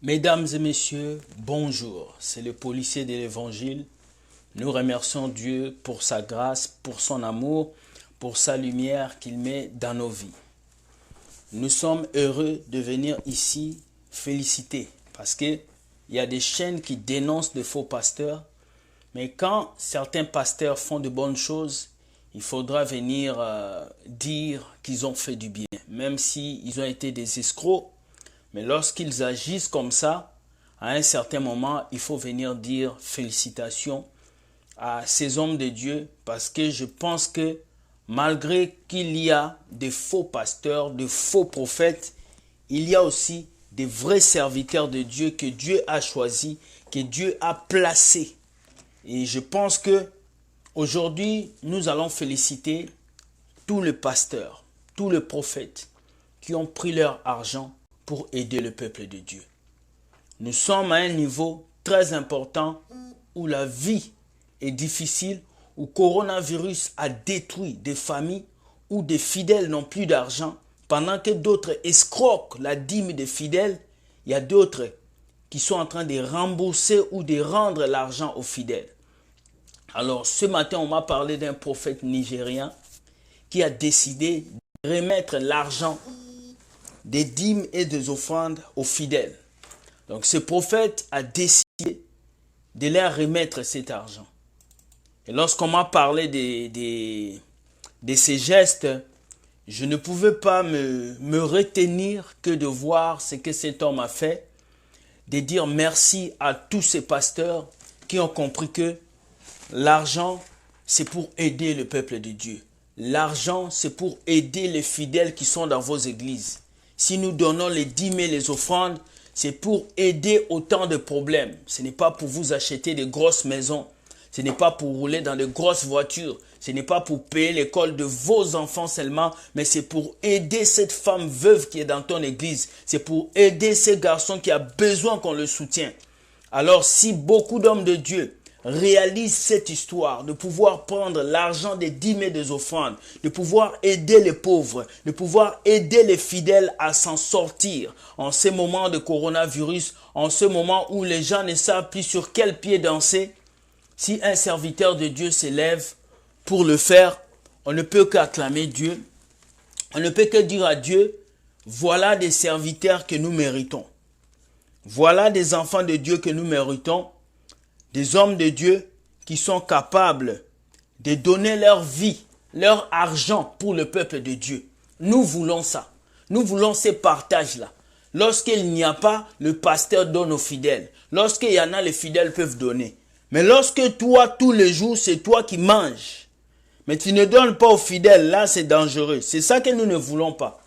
Mesdames et messieurs, bonjour. C'est le policier de l'Évangile. Nous remercions Dieu pour sa grâce, pour son amour, pour sa lumière qu'il met dans nos vies. Nous sommes heureux de venir ici féliciter parce qu'il y a des chaînes qui dénoncent de faux pasteurs. Mais quand certains pasteurs font de bonnes choses, il faudra venir dire qu'ils ont fait du bien, même s'ils ont été des escrocs. Mais lorsqu'ils agissent comme ça, à un certain moment, il faut venir dire félicitations à ces hommes de Dieu parce que je pense que malgré qu'il y a des faux pasteurs, de faux prophètes, il y a aussi des vrais serviteurs de Dieu que Dieu a choisis, que Dieu a placés. Et je pense que aujourd'hui, nous allons féliciter tous les pasteurs, tous les prophètes qui ont pris leur argent pour aider le peuple de Dieu. Nous sommes à un niveau très important où la vie est difficile, où le coronavirus a détruit des familles, où des fidèles n'ont plus d'argent, pendant que d'autres escroquent la dîme des fidèles, il y a d'autres qui sont en train de rembourser ou de rendre l'argent aux fidèles. Alors ce matin, on m'a parlé d'un prophète nigérien qui a décidé de remettre l'argent des dîmes et des offrandes aux fidèles. Donc ce prophète a décidé de leur remettre cet argent. Et lorsqu'on m'a parlé de ces gestes, je ne pouvais pas me retenir que de voir ce que cet homme a fait, de dire merci à tous ces pasteurs qui ont compris que l'argent, c'est pour aider le peuple de Dieu. L'argent, c'est pour aider les fidèles qui sont dans vos églises. Si nous donnons les dîmes et les offrandes, c'est pour aider autant de problèmes. Ce n'est pas pour vous acheter de grosses maisons. Ce n'est pas pour rouler dans de grosses voitures. Ce n'est pas pour payer l'école de vos enfants seulement, mais c'est pour aider cette femme veuve qui est dans ton église. C'est pour aider ce garçon qui a besoin qu'on le soutienne. Alors si beaucoup d'hommes de Dieu réalise cette histoire, de pouvoir prendre l'argent des dîmes et des offrandes, de pouvoir aider les pauvres, de pouvoir aider les fidèles à s'en sortir en ces moments de coronavirus, en ce moment où les gens ne savent plus sur quel pied danser. Si un serviteur de Dieu s'élève pour le faire, on ne peut qu'acclamer Dieu, on ne peut que dire à Dieu, voilà des serviteurs que nous méritons, voilà des enfants de Dieu que nous méritons, des hommes de Dieu qui sont capables de donner leur vie, leur argent pour le peuple de Dieu. Nous voulons ça. Nous voulons ces partages-là. Lorsqu'il n'y a pas, le pasteur donne aux fidèles. Lorsqu'il y en a, les fidèles peuvent donner. Mais lorsque toi, tous les jours, c'est toi qui manges, mais tu ne donnes pas aux fidèles, là, c'est dangereux. C'est ça que nous ne voulons pas.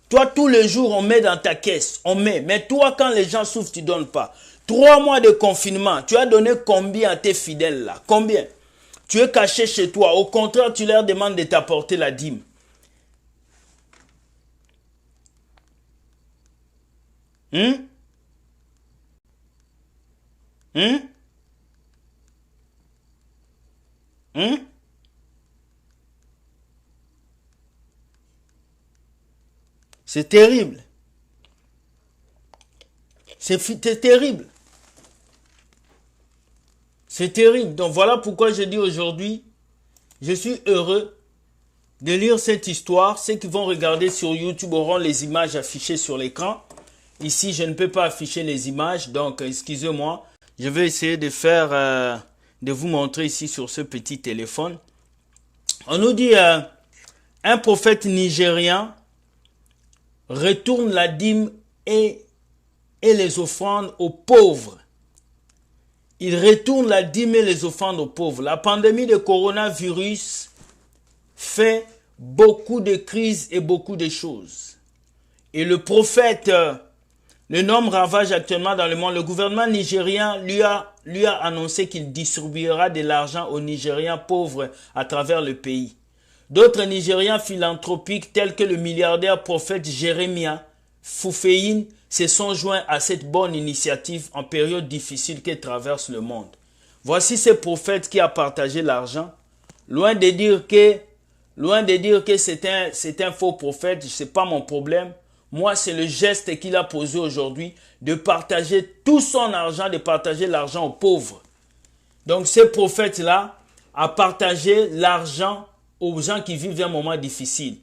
Toi, tous les jours, on met dans ta caisse, on met. Mais toi, quand les gens souffrent, tu ne donnes pas. 3 mois de confinement, tu as donné combien à tes fidèles là? Combien? Tu es caché chez toi. Au contraire, tu leur demandes de t'apporter la dîme. Hum? Hum? Hum? C'est terrible. C'est terrible. C'est terrible. Donc voilà pourquoi je dis aujourd'hui, je suis heureux de lire cette histoire. Ceux qui vont regarder sur YouTube auront les images affichées sur l'écran. Ici, je ne peux pas afficher les images, donc excusez-moi. Je vais essayer de faire, de vous montrer ici sur ce petit téléphone. On nous dit, un prophète nigérien retourne la dîme et les offrandes aux pauvres. Il retourne la dîme et les offrandes aux pauvres. La pandémie de coronavirus fait beaucoup de crises et beaucoup de choses. Et le prophète, le nombre ravage actuellement dans le monde. Le gouvernement nigérien lui a annoncé qu'il distribuera de l'argent aux Nigériens pauvres à travers le pays. D'autres Nigériens philanthropiques tels que le milliardaire prophète Jérémia Fouféine se sont joints à cette bonne initiative en période difficile que traverse le monde. Voici ce prophète qui a partagé l'argent. Loin de dire que c'est un faux prophète, ce n'est pas mon problème. Moi, c'est le geste qu'il a posé aujourd'hui de partager tout son argent, de partager l'argent aux pauvres. Donc, ce prophète-là a partagé l'argent aux gens qui vivent un moment difficile.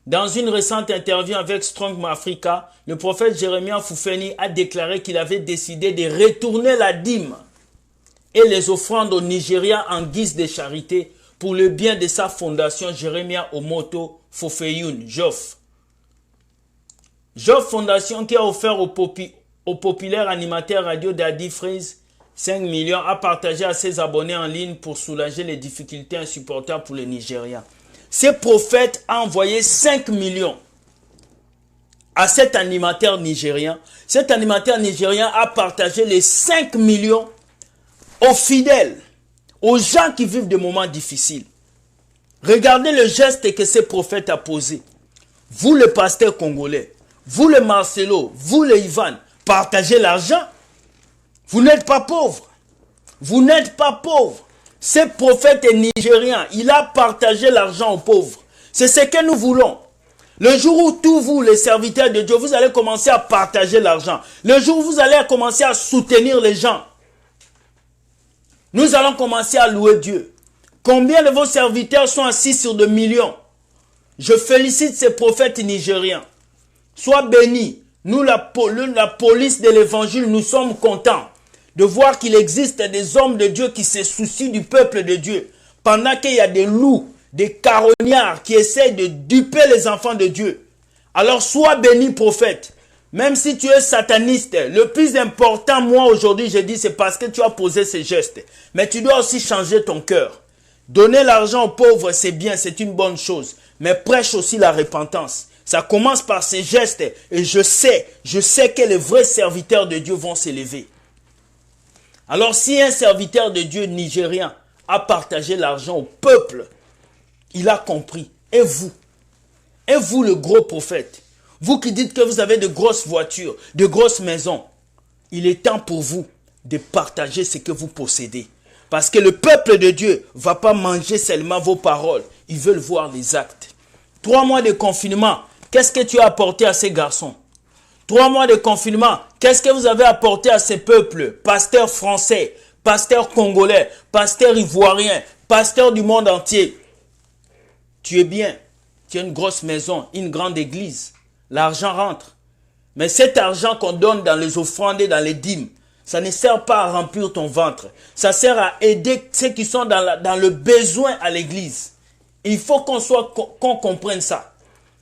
Dans une récente interview avec Strong Africa, le prophète Jeremiah Fufeni a déclaré qu'il avait décidé de retourner la dîme et les offrandes au Nigeria en guise de charité pour le bien de sa fondation Jeremiah Omoto Fofeyun, JOF. JOF Fondation qui a offert au populaire animateur radio Daddy Freeze 5 millions a partagé à ses abonnés en ligne pour soulager les difficultés insupportables pour le Nigeria. Ce prophète a envoyé 5 millions à cet animateur nigérien. Cet animateur nigérien a partagé les 5 millions aux fidèles, aux gens qui vivent des moments difficiles. Regardez le geste que ce prophète a posé. Vous, le pasteur congolais, vous, le Marcelo, vous, le Ivan, partagez l'argent. Vous n'êtes pas pauvre. Vous n'êtes pas pauvre. Ce prophète est nigérien. Il a partagé l'argent aux pauvres. C'est ce que nous voulons. Le jour où tous vous, les serviteurs de Dieu, vous allez commencer à partager l'argent. Le jour où vous allez commencer à soutenir les gens. Nous allons commencer à louer Dieu. Combien de vos serviteurs sont assis sur des millions? Je félicite ces prophètes nigériens. Sois béni. Nous, la police de l'évangile, nous sommes contents de voir qu'il existe des hommes de Dieu qui se soucient du peuple de Dieu. Pendant qu'il y a des loups, des carognards qui essayent de duper les enfants de Dieu. Alors sois béni prophète. Même si tu es sataniste, le plus important, moi aujourd'hui, je dis, c'est parce que tu as posé ces gestes. Mais tu dois aussi changer ton cœur. Donner l'argent aux pauvres, c'est bien, c'est une bonne chose. Mais prêche aussi la repentance. Ça commence par ces gestes et je sais que les vrais serviteurs de Dieu vont s'élever. Alors si un serviteur de Dieu nigérien a partagé l'argent au peuple, il a compris. Et vous le gros prophète, vous qui dites que vous avez de grosses voitures, de grosses maisons, il est temps pour vous de partager ce que vous possédez. Parce que le peuple de Dieu ne va pas manger seulement vos paroles, ils veulent voir les actes. 3 mois de confinement, qu'est-ce que tu as apporté à ces garçons? 3 mois de confinement, qu'est-ce que vous avez apporté à ces peuples? Pasteurs français, pasteurs congolais, pasteurs ivoiriens, pasteurs du monde entier. Tu es bien, tu as une grosse maison, une grande église. L'argent rentre. Mais cet argent qu'on donne dans les offrandes et dans les dîmes, ça ne sert pas à remplir ton ventre. Ça sert à aider ceux qui sont dans le besoin à l'église. Il faut qu'on comprenne ça.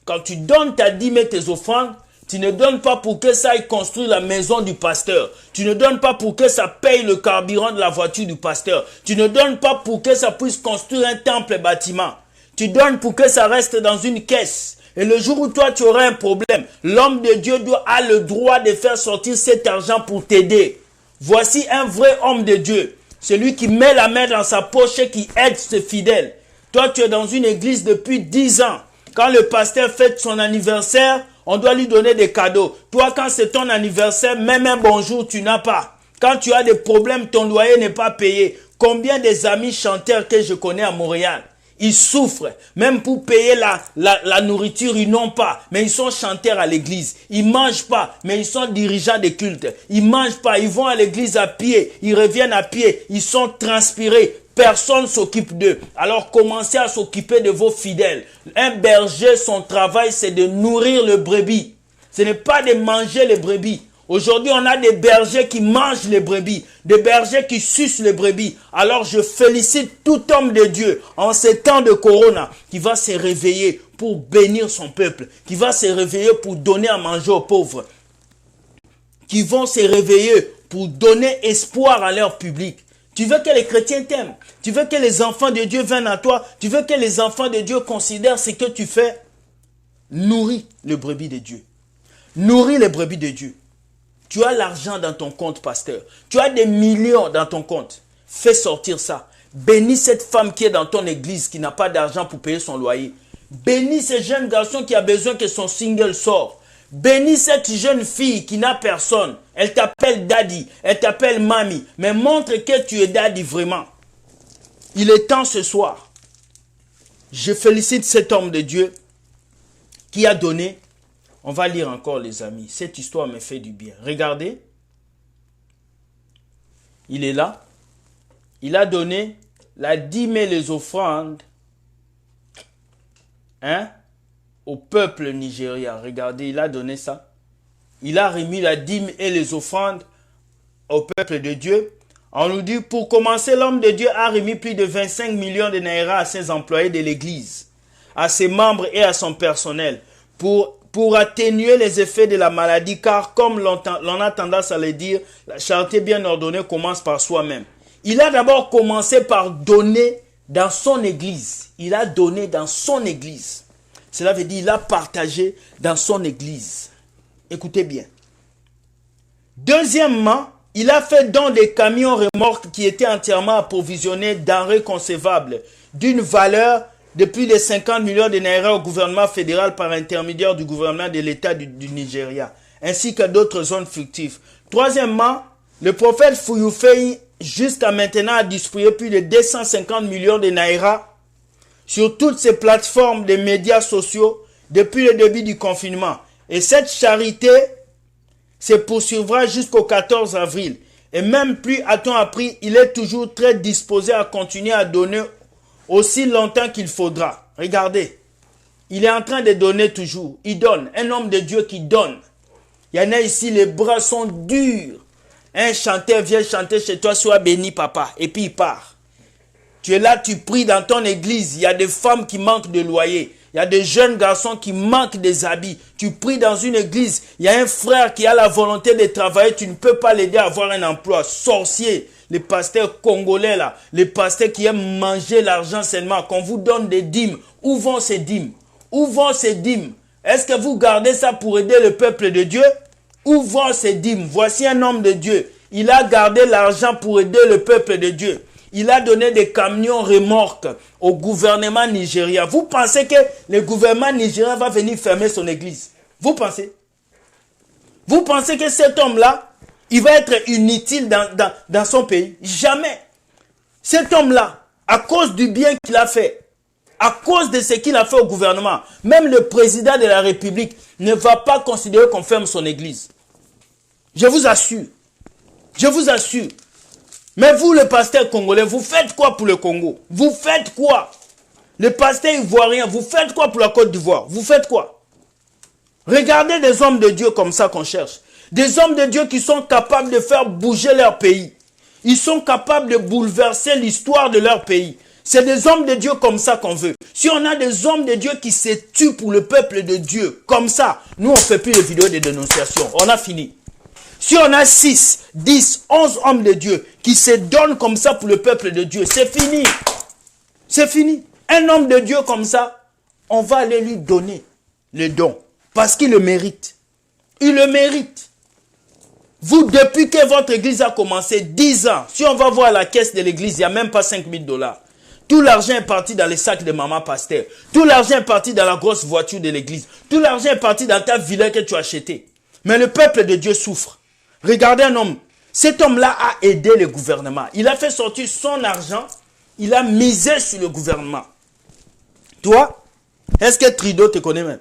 Quand tu donnes ta dîme et tes offrandes, tu ne donnes pas pour que ça aille construire la maison du pasteur. Tu ne donnes pas pour que ça paye le carburant de la voiture du pasteur. Tu ne donnes pas pour que ça puisse construire un temple bâtiment. Tu donnes pour que ça reste dans une caisse. Et le jour où toi tu auras un problème, l'homme de Dieu a le droit de faire sortir cet argent pour t'aider. Voici un vrai homme de Dieu. Celui qui met la main dans sa poche et qui aide ses fidèles. Toi tu es dans une église depuis 10 ans. Quand le pasteur fête son anniversaire, on doit lui donner des cadeaux. Toi, quand c'est ton anniversaire, même un bonjour, tu n'as pas. Quand tu as des problèmes, ton loyer n'est pas payé. Combien des amis chanteurs que je connais à Montréal, ils souffrent. Même pour payer la nourriture, ils n'ont pas. Mais ils sont chanteurs à l'église. Ils mangent pas, mais ils sont dirigeants des cultes. Ils mangent pas, ils vont à l'église à pied. Ils reviennent à pied. Ils sont transpirés. Personne ne s'occupe d'eux. Alors commencez à s'occuper de vos fidèles. Un berger, son travail, c'est de nourrir le brebis. Ce n'est pas de manger les brebis. Aujourd'hui, on a des bergers qui mangent les brebis, des bergers qui sucent les brebis. Alors je félicite tout homme de Dieu en ces temps de corona qui va se réveiller pour bénir son peuple, qui va se réveiller pour donner à manger aux pauvres, qui vont se réveiller pour donner espoir à leur public. Tu veux que les chrétiens t'aiment. Tu veux que les enfants de Dieu viennent à toi. Tu veux que les enfants de Dieu considèrent ce que tu fais. Nourris le brebis de Dieu. Nourris les brebis de Dieu. Tu as l'argent dans ton compte, pasteur. Tu as des millions dans ton compte. Fais sortir ça. Bénis cette femme qui est dans ton église, qui n'a pas d'argent pour payer son loyer. Bénis ce jeune garçon qui a besoin que son single sorte. Bénis cette jeune fille qui n'a personne. Elle t'appelle daddy, elle t'appelle mamie. Mais montre que tu es daddy vraiment. Il est temps ce soir. Je félicite cet homme de Dieu qui a donné. On va lire encore, les amis. Cette histoire me fait du bien. Regardez. Il est là. Il a donné la dîme et les offrandes au peuple nigérien. Regardez, il a donné ça. Il a remis la dîme et les offrandes au peuple de Dieu. On nous dit, pour commencer, l'homme de Dieu a remis plus de 25 millions de naira à ses employés de l'église, à ses membres et à son personnel, pour atténuer les effets de la maladie, car comme l'on a tendance à le dire, la charité bien ordonnée commence par soi-même. Il a d'abord commencé par donner dans son église. Il a donné dans son église. Cela veut dire qu'il a partagé dans son église. Écoutez bien. Deuxièmement, il a fait don des camions remorques qui étaient entièrement approvisionnés denrées concevables d'une valeur de plus de 50 millions de naira au gouvernement fédéral par intermédiaire du gouvernement de l'État du Nigeria, ainsi que d'autres zones fictives. Troisièmement, le prophète Fuyufei, jusqu'à maintenant, a distribué plus de 250 millions de naira sur toutes ces plateformes de médias sociaux depuis le début du confinement. Et cette charité se poursuivra jusqu'au 14 avril. Et même plus a-t-on appris, il est toujours très disposé à continuer à donner aussi longtemps qu'il faudra. Regardez, il est en train de donner toujours. Il donne. Un homme de Dieu qui donne. Il y en a ici, les bras sont durs. Un chanteur vient chanter chez toi, sois béni papa. Et puis il part. Tu es là, tu pries dans ton église. Il y a des femmes qui manquent de loyer. Il y a des jeunes garçons qui manquent des habits. Tu pries dans une église. Il y a un frère qui a la volonté de travailler. Tu ne peux pas l'aider à avoir un emploi. Sorcier. Les pasteurs congolais là. Les pasteurs qui aiment manger l'argent seulement. Qu'on vous donne des dîmes. Où vont ces dîmes? Où vont ces dîmes? Est-ce que vous gardez ça pour aider le peuple de Dieu? Où vont ces dîmes? Voici un homme de Dieu. Il a gardé l'argent pour aider le peuple de Dieu. Il a donné des camions remorques au gouvernement nigérien. Vous pensez que le gouvernement nigérien va venir fermer son église? Vous pensez? Vous pensez que cet homme-là, il va être inutile dans son pays? Jamais. Cet homme-là, à cause du bien qu'il a fait, à cause de ce qu'il a fait au gouvernement, même le président de la République ne va pas considérer qu'on ferme son église. Je vous assure. Je vous assure. Mais vous, le pasteur congolais, vous faites quoi pour le Congo? Vous faites quoi? Le pasteur ivoirien, vous faites quoi pour la Côte d'Ivoire? Vous faites quoi? Regardez des hommes de Dieu comme ça qu'on cherche. Des hommes de Dieu qui sont capables de faire bouger leur pays. Ils sont capables de bouleverser l'histoire de leur pays. C'est des hommes de Dieu comme ça qu'on veut. Si on a des hommes de Dieu qui se tuent pour le peuple de Dieu, comme ça, nous on ne fait plus de vidéos de dénonciation. On a fini. Si on a 6, 10, 11 hommes de Dieu qui se donnent comme ça pour le peuple de Dieu, c'est fini. C'est fini. Un homme de Dieu comme ça, on va aller lui donner le don. Parce qu'il le mérite. Il le mérite. Vous, depuis que votre église a commencé, 10 ans, si on va voir la caisse de l'église, il n'y a même pas 5 000 $. Tout l'argent est parti dans les sacs de maman pasteur. Tout l'argent est parti dans la grosse voiture de l'église. Tout l'argent est parti dans ta villa que tu as achetée. Mais le peuple de Dieu souffre. Regardez un homme. Cet homme-là a aidé le gouvernement. Il a fait sortir son argent. Il a misé sur le gouvernement. Toi, est-ce que Trudeau te connaît même?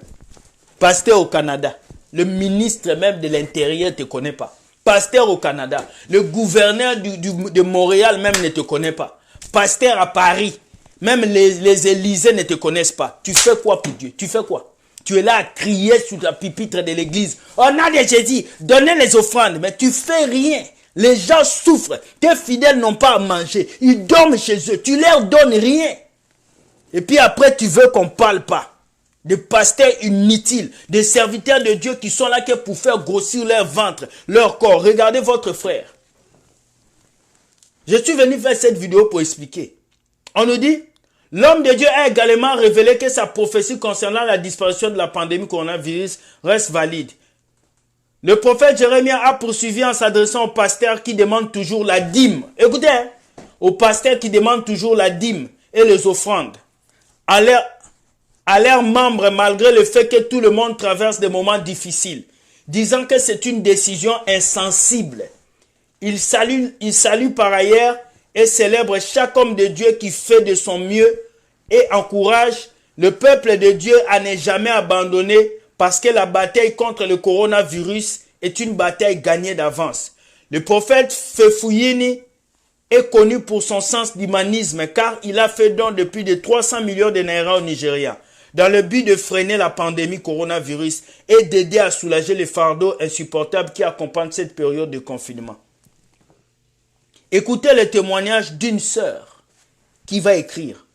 Pasteur au Canada. Le ministre même de l'Intérieur ne te connaît pas. Pasteur au Canada. Le gouverneur de Montréal même ne te connaît pas. Pasteur à Paris. Même les Élysées ne te connaissent pas. Tu fais quoi pour Dieu? Tu fais quoi? Tu es là à crier sur la pupitre de l'église. On a des Jésus, donnez les offrandes, mais tu fais rien. Les gens souffrent. Tes fidèles n'ont pas à manger. Ils dorment chez eux. Tu leur donnes rien. Et puis après, tu veux qu'on ne parle pas. Des pasteurs inutiles, des serviteurs de Dieu qui sont là que pour faire grossir leur ventre, leur corps. Regardez votre frère. Je suis venu faire cette vidéo pour expliquer. On nous dit, l'homme de Dieu a également révélé que sa prophétie concernant la disparition de la pandémie coronavirus reste valide. Le prophète Jérémie a poursuivi en s'adressant aux pasteurs qui demandent toujours la dîme. Écoutez, hein, aux pasteurs qui demandent toujours la dîme et les offrandes. À leurs membres, malgré le fait que tout le monde traverse des moments difficiles, disant que c'est une décision insensible. Il salue par ailleurs et célèbre chaque homme de Dieu qui fait de son mieux et encourage le peuple de Dieu à ne jamais abandonner parce que la bataille contre le coronavirus est une bataille gagnée d'avance. Le prophète Fefuyini est connu pour son sens d'humanisme car il a fait don de plus de 300 millions de naira au Nigeria dans le but de freiner la pandémie coronavirus et d'aider à soulager les fardeaux insupportables qui accompagnent cette période de confinement. Écoutez le témoignage d'une sœur qui va écrire.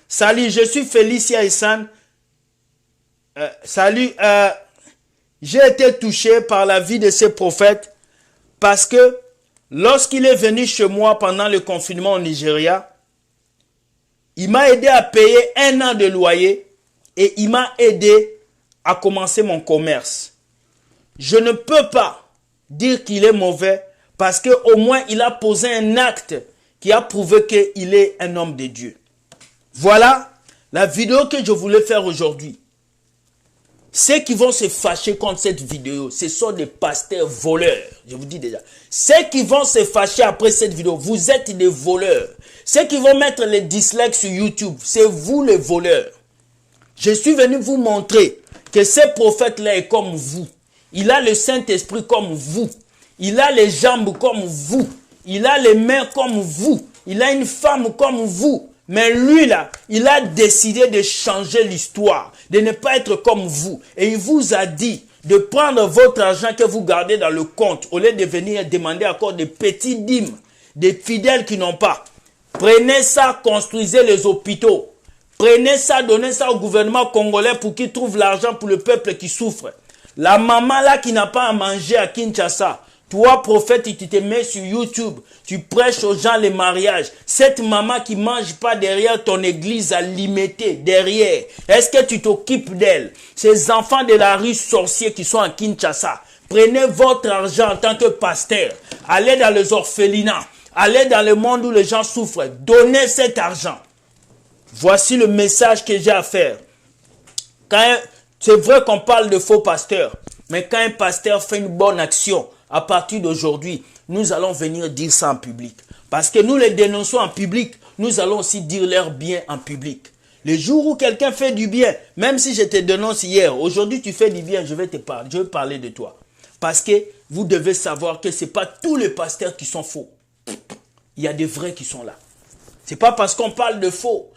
Salut, je suis Félicia Essan. J'ai été touché par la vie de ce prophète parce que lorsqu'il est venu chez moi pendant le confinement au Nigeria, il m'a aidé à payer 1 an de loyer et il m'a aidé à commencer mon commerce. Je ne peux pas dire qu'il est mauvais parce qu'au moins il a posé un acte qui a prouvé qu'il est un homme de Dieu. Voilà la vidéo que je voulais faire aujourd'hui. Ceux qui vont se fâcher contre cette vidéo, ce sont des pasteurs voleurs. Je vous dis déjà. Ceux qui vont se fâcher après cette vidéo, vous êtes des voleurs. Ceux qui vont mettre les dislikes sur YouTube, c'est vous les voleurs. Je suis venu vous montrer que ce prophète-là est comme vous. Il a le Saint-Esprit comme vous. Il a les jambes comme vous. Il a les mains comme vous. Il a une femme comme vous. Mais lui là, il a décidé de changer l'histoire, de ne pas être comme vous. Et il vous a dit de prendre votre argent que vous gardez dans le compte, au lieu de venir demander encore des petits dîmes, des fidèles qui n'ont pas. Prenez ça, construisez les hôpitaux. Prenez ça, donnez ça au gouvernement congolais pour qu'il trouve l'argent pour le peuple qui souffre. La maman là qui n'a pas à manger à Kinshasa, toi prophète, tu te mets sur YouTube, tu prêches aux gens les mariages. Cette maman qui mange pas derrière ton église à limiter, derrière, est-ce que tu t'occupes d'elle? Ces enfants de la rue sorciers qui sont à Kinshasa, prenez votre argent en tant que pasteur, allez dans les orphelinats, allez dans le monde où les gens souffrent, donnez cet argent. Voici le message que j'ai à faire. C'est vrai qu'on parle de faux pasteurs, mais quand un pasteur fait une bonne action, à partir d'aujourd'hui, nous allons venir dire ça en public. Parce que nous les dénonçons en public, nous allons aussi dire leur bien en public. Le jour où quelqu'un fait du bien, même si je te dénonce hier, aujourd'hui tu fais du bien, je vais parler de toi. Parce que vous devez savoir que ce n'est pas tous les pasteurs qui sont faux. Il y a des vrais qui sont là. Ce n'est pas parce qu'on parle de faux.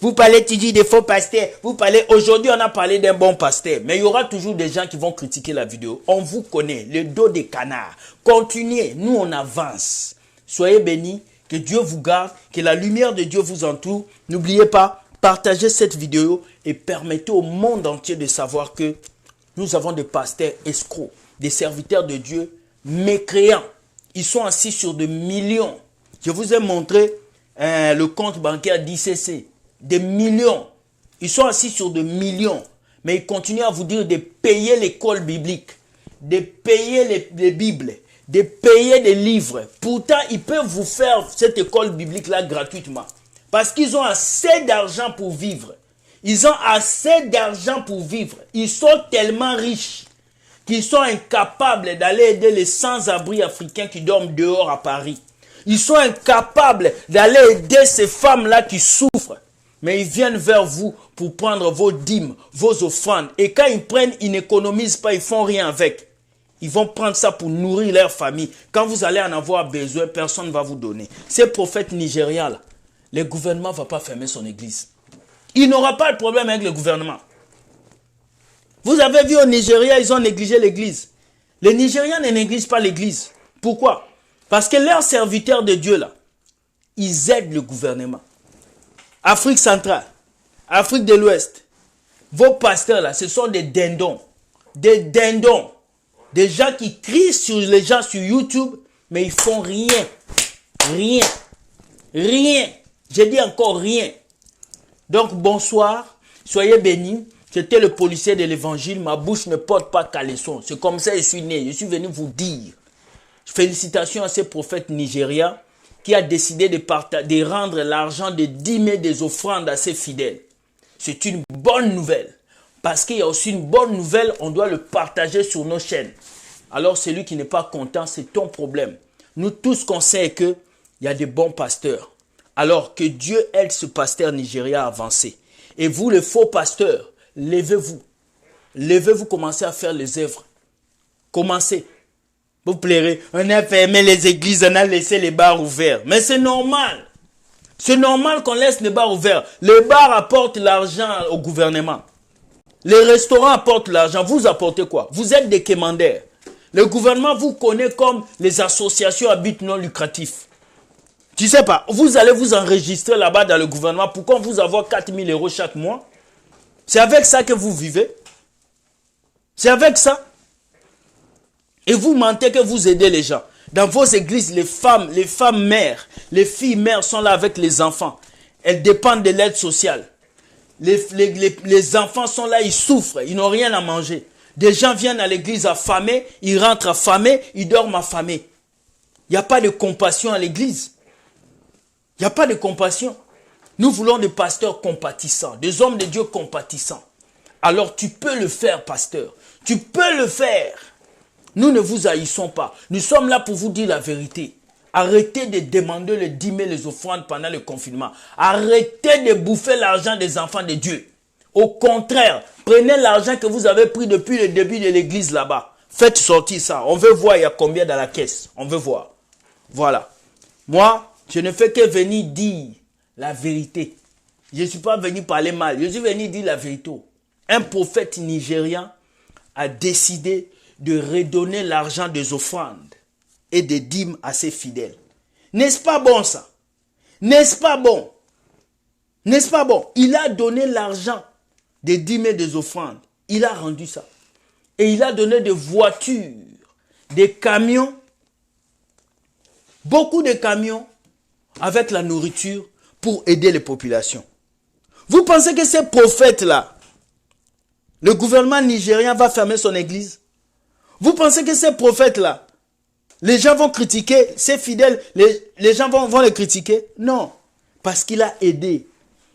Vous parlez, tu dis des faux pasteurs. Vous parlez, aujourd'hui on a parlé d'un bon pasteur. Mais il y aura toujours des gens qui vont critiquer la vidéo. On vous connaît, le dos des canards. Continuez, nous on avance. Soyez bénis, que Dieu vous garde, que la lumière de Dieu vous entoure. N'oubliez pas, partagez cette vidéo et permettez au monde entier de savoir que nous avons des pasteurs escrocs, des serviteurs de Dieu mécréants. Ils sont assis sur des millions. Je vous ai montré le compte bancaire d'ICC. Des millions. Ils sont assis sur des millions. Mais ils continuent à vous dire de payer l'école biblique, de payer les Bibles, de payer des livres. Pourtant, ils peuvent vous faire cette école biblique-là gratuitement. Parce qu'ils ont assez d'argent pour vivre. Ils ont assez d'argent pour vivre. Ils sont tellement riches qu'ils sont incapables d'aller aider les sans-abri africains qui dorment dehors à Paris. Ils sont incapables d'aller aider ces femmes-là qui souffrent. Mais ils viennent vers vous pour prendre vos dîmes, vos offrandes. Et quand ils prennent, ils n'économisent pas, ils font rien avec. Ils vont prendre ça pour nourrir leur famille. Quand vous allez en avoir besoin, personne ne va vous donner. Ces prophètes nigérians, là, le gouvernement ne va pas fermer son église. Il n'aura pas de problème avec le gouvernement. Vous avez vu au Nigeria, ils ont négligé l'église. Les Nigériens ne négligent pas l'église. Pourquoi? Parce que leurs serviteurs de Dieu, là, ils aident le gouvernement. Afrique centrale, Afrique de l'Ouest, vos pasteurs, là, ce sont des dindons. Des dindons. Des gens qui crient sur les gens sur YouTube, mais ils font rien. Rien. Rien. Je dis encore rien. Donc, bonsoir. Soyez bénis. J'étais le policier de l'évangile. Ma bouche ne porte pas caleçon. C'est comme ça que je suis né. Je suis venu vous dire. Félicitations à ce prophète nigérien qui a décidé de rendre l'argent de 10 000 des offrandes à ses fidèles. C'est une bonne nouvelle. Parce qu'il y a aussi une bonne nouvelle, on doit le partager sur nos chaînes. Alors celui qui n'est pas content, c'est ton problème. Nous tous qu'on sait qu'il y a des bons pasteurs. Alors que Dieu aide ce pasteur nigérien à avancer. Et vous les faux pasteurs, levez-vous. Levez-vous, commencez à faire les œuvres. Commencez. Vous plairez. On a fermé les églises, on a laissé les bars ouverts. Mais c'est normal. C'est normal qu'on laisse les bars ouverts. Les bars apportent l'argent au gouvernement. Les restaurants apportent l'argent. Vous apportez quoi? Vous êtes des quémandaires. Le gouvernement vous connaît comme les associations à but non lucratif. Tu sais pas, vous allez vous enregistrer là-bas dans le gouvernement pour qu'on vous avoir 4 000 € chaque mois. C'est avec ça que vous vivez. C'est avec ça. Et vous mentez que vous aidez les gens. Dans vos églises, les femmes mères, les filles mères sont là avec les enfants. Elles dépendent de l'aide sociale. Les enfants sont là, ils souffrent, ils n'ont rien à manger. Des gens viennent à l'église affamés, ils rentrent affamés, ils dorment affamés. Il n'y a pas de compassion à l'église. Il n'y a pas de compassion. Nous voulons des pasteurs compatissants, des hommes de Dieu compatissants. Alors tu peux le faire, pasteur. Tu peux le faire. Nous ne vous haïssons pas. Nous sommes là pour vous dire la vérité. Arrêtez de demander les 10 000 les offrandes pendant le confinement. Arrêtez de bouffer l'argent des enfants de Dieu. Au contraire, prenez l'argent que vous avez pris depuis le début de l'église là-bas. Faites sortir ça. On veut voir il y a combien dans la caisse. On veut voir. Voilà. Moi, je ne fais que venir dire la vérité. Je ne suis pas venu parler mal. Je suis venu dire la vérité. Un prophète nigérian a décidé de redonner l'argent des offrandes et des dîmes à ses fidèles. N'est-ce pas bon ça? N'est-ce pas bon? N'est-ce pas bon? Il a donné l'argent des dîmes et des offrandes. Il a rendu ça. Et il a donné des voitures, des camions, beaucoup de camions avec la nourriture pour aider les populations. Vous pensez que ces prophètes-là, le gouvernement nigérien va fermer son église? Vous pensez que ces prophètes-là, les gens vont critiquer, ces fidèles, les gens vont les critiquer? Non, parce qu'il a aidé.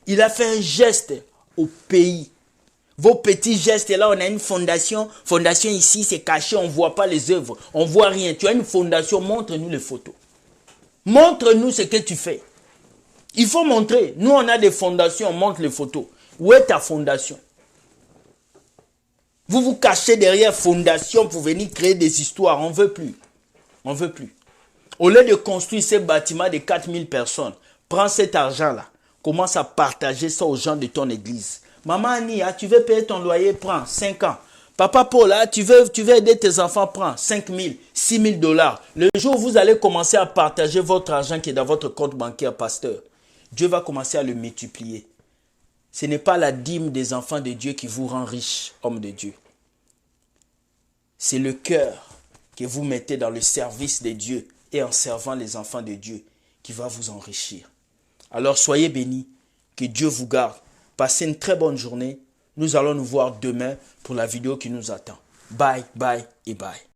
Il a fait un geste au pays. Vos petits gestes, là, on a une fondation. Fondation ici, c'est caché, on ne voit pas les œuvres. On ne voit rien. Tu as une fondation, montre-nous les photos. Montre-nous ce que tu fais. Il faut montrer. Nous, on a des fondations, on montre les photos. Où est ta fondation? Vous vous cachez derrière fondation pour venir créer des histoires. On ne veut plus. On ne veut plus. Au lieu de construire ces bâtiments de 4000 personnes, prends cet argent-là. Commence à partager ça aux gens de ton église. Maman Annie, tu veux payer ton loyer, prends 5 ans. Papa Paul, tu veux aider tes enfants, prends 5 000, 6 000 $. Le jour où vous allez commencer à partager votre argent qui est dans votre compte bancaire, pasteur, Dieu va commencer à le multiplier. Ce n'est pas la dîme des enfants de Dieu qui vous rend riche, homme de Dieu. C'est le cœur que vous mettez dans le service de Dieu et en servant les enfants de Dieu qui va vous enrichir. Alors soyez bénis, que Dieu vous garde. Passez une très bonne journée. Nous allons nous voir demain pour la vidéo qui nous attend. Bye, bye et bye.